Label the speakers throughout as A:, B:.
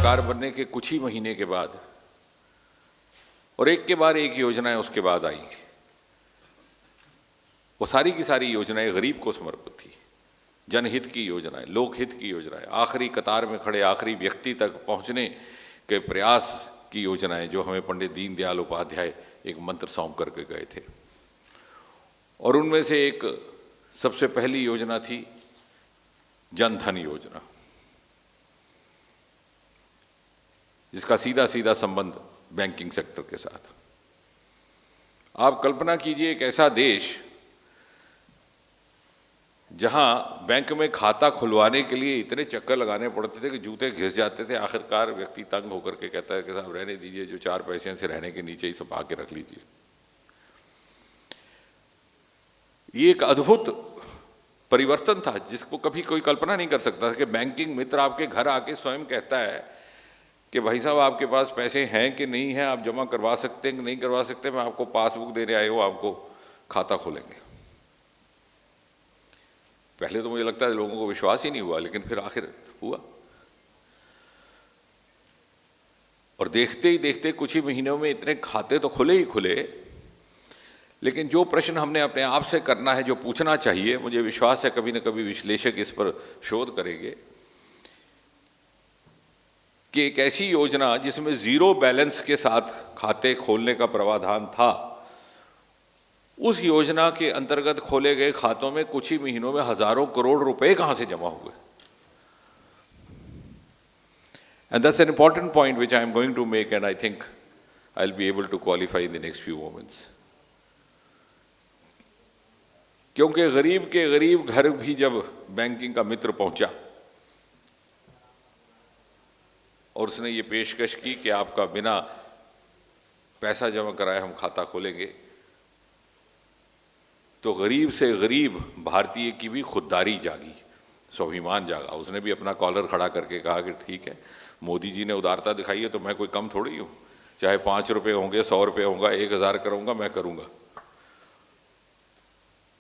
A: सरकार बनने के कुछ ही महीने के बाद और एक के बाद एक योजनाएं उसके बाद आई, वो सारी की सारी योजनाएं गरीब को समर्पित थी। जनहित की योजनाएं, लोकहित की योजनाएं, आखिरी कतार में खड़े आखिरी व्यक्ति तक पहुंचने के प्रयास की योजनाएं, जो हमें पंडित दीनदयाल उपाध्याय एक मंत्र सौंप करके गए थे। और उनमें से एक सबसे पहली योजना थी जन धन योजना, जिसका सीधा सीधा संबंध बैंकिंग सेक्टर के साथ। आप कल्पना कीजिए एक ऐसा देश जहां बैंक में खाता खुलवाने के लिए इतने चक्कर लगाने पड़ते थे कि जूते घिस जाते थे। आखिरकार व्यक्ति तंग होकर के कहता है कि साहब रहने दीजिए, जो 4 पैसे से रहने के नीचे ही सब आके रख लीजिए। ये एक अद्भुत परिवर्तन था जिसको कभी कोई कल्पना नहीं कर सकता था कि बैंकिंग मित्र आपके घर आके स्वयं कहता है कि भाई साहब आपके पास पैसे हैं कि नहीं हैं, आप जमा करवा सकते हैं कि नहीं करवा सकते, मैं आपको पासबुक देने आए हो, आपको खाता खोलेंगे। पहले तो मुझे लगता है लोगों को विश्वास ही नहीं हुआ, लेकिन फिर आखिर हुआ। और देखते ही देखते कुछ ही महीनों में इतने खाते तो खुले ही खुले। लेकिन जो प्रश्न हमने अपने आप से करना है, जो पूछना चाहिए, मुझे विश्वास है कभी न कभी विश्लेषक इस पर शोध करेंगे कि एक ऐसी योजना जिसमें जीरो बैलेंस के साथ खाते खोलने का प्रावधान था, उस योजना के अंतर्गत खोले गए खातों में कुछ ही महीनों में हजारों करोड़ रुपए कहां से जमा हुए। And that's an important point which I am going to make, and I think I'll be able to qualify in the next few moments. क्योंकि गरीब के गरीब घर भी जब बैंकिंग का मित्र पहुंचा और उसने ये पेशकश की कि आपका बिना पैसा जमा कराए हम खाता खोलेंगे, तो गरीब से गरीब भारतीय की भी खुददारी जागी, स्वाभिमान जागा। उसने भी अपना कॉलर खड़ा करके कहा कि ठीक है, मोदी जी ने उदारता दिखाई है तो मैं कोई कम थोड़ी हूं, चाहे 5 रुपए होंगे, 100 रुपए होगा, 1000 करूंगा, मैं करूंगा।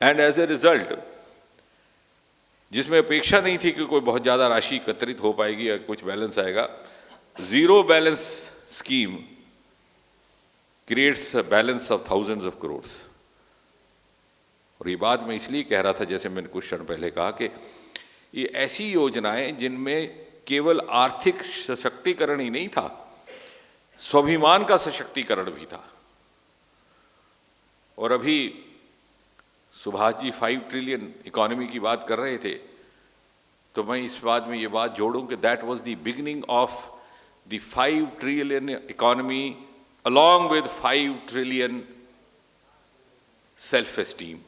A: एंड एज ए रिजल्ट, जिसमें अपेक्षा नहीं थी कि कोई बहुत ज्यादा राशि एकत्रित हो पाएगी या कुछ बैलेंस आएगा, zero balance scheme creates a balance of thousands of crores. और ये बात मैं इसलिए कह रहा था, जैसे मैंने कुछ क्षण पहले कहा, कि ये ऐसी योजनाएं जिनमें केवल आर्थिक सशक्तिकरण ही नहीं था, स्वाभिमान का सशक्तिकरण भी था। और अभी सुभाष जी 5 ट्रिलियन इकोनॉमी की बात कर रहे थे, तो मैं इस बात में ये बात जोड़ूं कि that was the beginning of the 5 trillion economy along with 5 trillion self-esteem.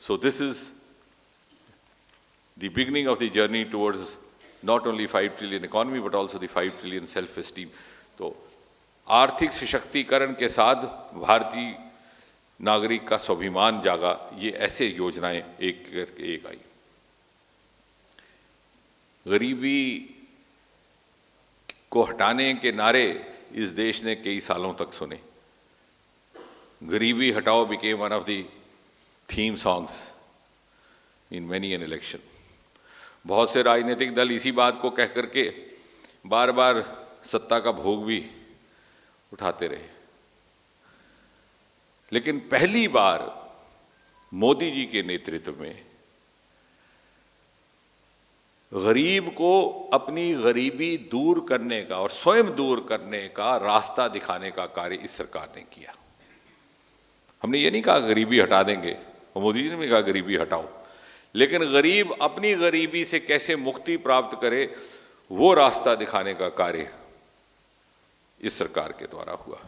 A: So this is the beginning of the journey towards not only 5 trillion economy but also the 5 trillion self-esteem. तो आर्थिक सशक्तिकरण के साथ भारतीय नागरिक का स्वाभिमान जागा। ये ऐसे योजनाएं एक करके एक आई। गरीबी को हटाने के नारे इस देश ने कई सालों तक सुने। गरीबी हटाओ became one of the theme songs in many an election. बहुत से राजनीतिक दल इसी बात को कह करके बार बार सत्ता का भोग भी उठाते रहे। लेकिन पहली बार मोदी जी के नेतृत्व में गरीब को अपनी गरीबी दूर करने का और स्वयं दूर करने का रास्ता दिखाने का कार्य इस सरकार ने किया। हमने ये नहीं कहा गरीबी हटा देंगे, और मोदी जी ने भी कहा गरीबी हटाओ, लेकिन गरीब अपनी गरीबी से कैसे मुक्ति प्राप्त करे, वो रास्ता दिखाने का कार्य इस सरकार के द्वारा हुआ।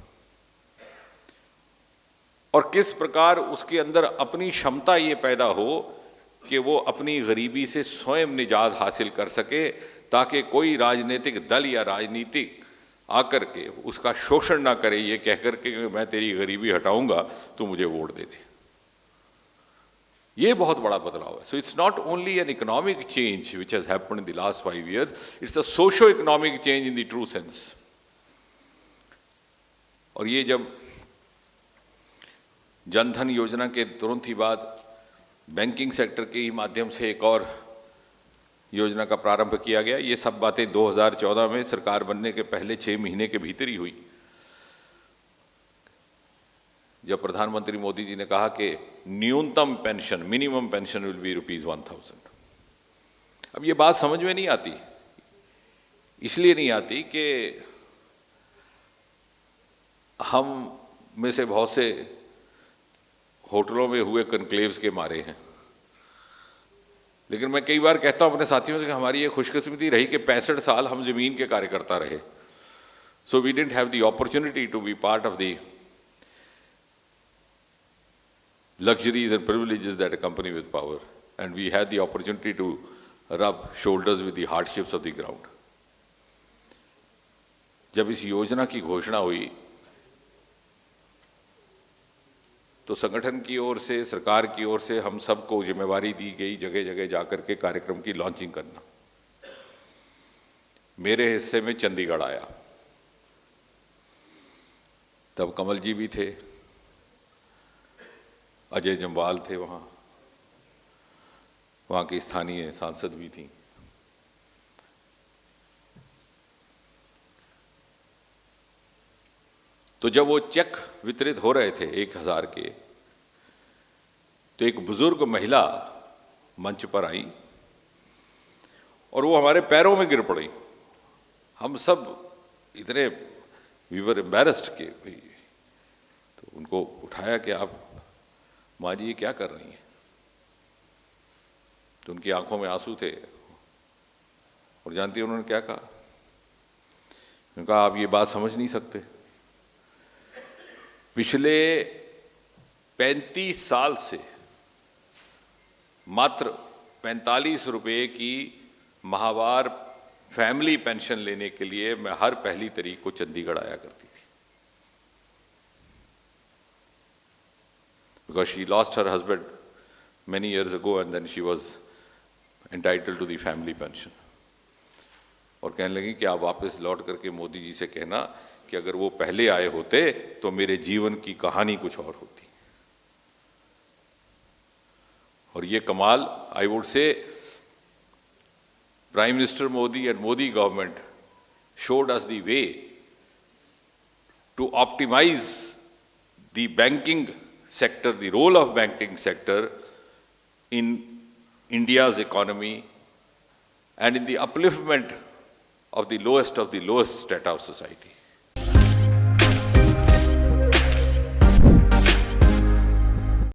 A: और किस प्रकार उसके अंदर अपनी क्षमता ये पैदा हो कि वो अपनी गरीबी से स्वयं निजात हासिल कर सके, ताकि कोई राजनीतिक दल या राजनीतिक आकर के उसका शोषण ना करे, ये कह करके कि मैं तेरी गरीबी हटाऊंगा, तू मुझे वोट दे दे। ये बहुत बड़ा बदलाव है। So it's not only an economic change which has happened in the last 5 years, it's a socio economic change in the true sense. और ये जब जनधन योजना के तुरंत ही बाद बैंकिंग सेक्टर के ही माध्यम से एक और योजना का प्रारंभ किया गया। ये सब बातें 2014 में सरकार बनने के पहले 6 महीने के भीतर ही हुई, जब प्रधानमंत्री मोदी जी ने कहा कि न्यूनतम pension, minimum pension will be ₹1000। अब ये बात समझ में नहीं आती, इसलिए नहीं आती कि हम में से बहुत से होटलों में हुए कन्क्लेव्स के मारे हैं, लेकिन मैं कई बार कहता हूं अपने साथियों से कि हमारी ये खुशकिस्मती रही कि 65 साल हम जमीन के कार्यकर्ता रहे। So we didn't have the opportunity to be part of the luxuries and privileges that accompany with power, and we had the opportunity to rub shoulders with the hardships of the ground. जब इस योजना की घोषणा हुई तो संगठन की ओर से, सरकार की ओर से हम सबको जिम्मेवारी दी गई जगह जगह जाकर के कार्यक्रम की लॉन्चिंग करना। मेरे हिस्से में चंडीगढ़ आया, तब कमल जी भी थे, अजय जम्वाल थे, वहाँ की स्थानीय सांसद भी थी। तो जब वो चेक वितरित हो रहे थे 1000 के, तो एक बुजुर्ग महिला मंच पर आई और वो हमारे पैरों में गिर पड़ी। हम सब इतने वी वर एम्बैरेस्ड के भाई, तो उनको उठाया कि आप माँ जी ये क्या कर रही हैं? तो उनकी आंखों में आंसू थे, और जानती हैं उन्होंने क्या कहा? उन्होंने कहा आप ये बात समझ नहीं सकते, पिछले 35 साल से मात्र 45 रुपए की माहवार फैमिली पेंशन लेने के लिए मैं हर पहली तारीख को चंडीगढ़ आया करती थी। Because she lost her husband many years ago and then she was entitled to the family pension. और कहने लगी कि आप वापस लौट करके मोदी जी से कहना कि अगर वो पहले आए होते तो मेरे जीवन की कहानी कुछ और होती। और ये कमाल, I would say Prime Minister Modi and Modi government showed us the way to optimize the banking sector, the role of banking sector in India's economy and in the upliftment of the lowest strata of society.